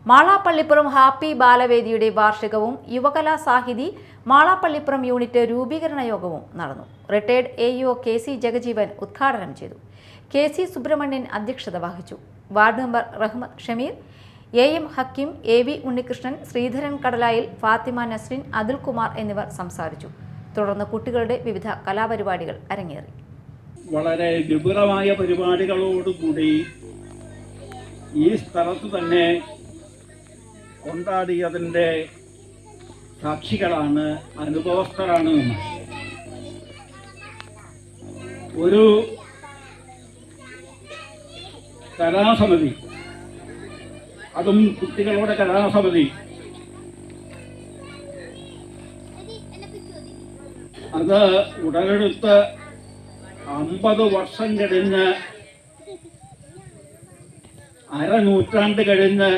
മാളാപ്പള്ളിപ്പുറം happy ബാലവേദിയുടെ വാർഷികവും യുവകലാ Sahithi മാളാപ്പള്ളിപ്പുറം unit രൂപീകരണ യോഗവും നടന്നു. റിട്ടയർഡ് AEO KC ജഗജീവൻ ഉദ്ഘാടനം ചെയ്തു. KC സുബ്രഹ്മണ്യൻ അധ്യക്ഷത വഹിച്ചു. Ward member Rahmath Shameer, AM Hakeem, AV Unnikrishnan, Sreedharan Kadalayil, Fathima Nasrin, Athul Kumar എന്നിവർ സംസാരിച്ചു. തുടർന്ന് കുട്ടികളുടെ വിവിധ കലാപരിപാടികൾ അരങ്ങേറി. വളരെ വിപുലമായ പരിപാടികളോടുകൂടി ഈ സ്ഥലത്ത് തന്നെ കൊണ്ടാടിയതിൻ്റെ സാക്ഷികളാണ്, അനുഭവസ്ഥരാണ്. ഒരു കലാസമിതി, അതും കുട്ടികളുടെ കലാസമിതി, അത് ഉടലെടുത്ത് 50 വർഷം കഴിഞ്ഞ്, അരനൂറ്റാണ്ട് കഴിഞ്ഞ്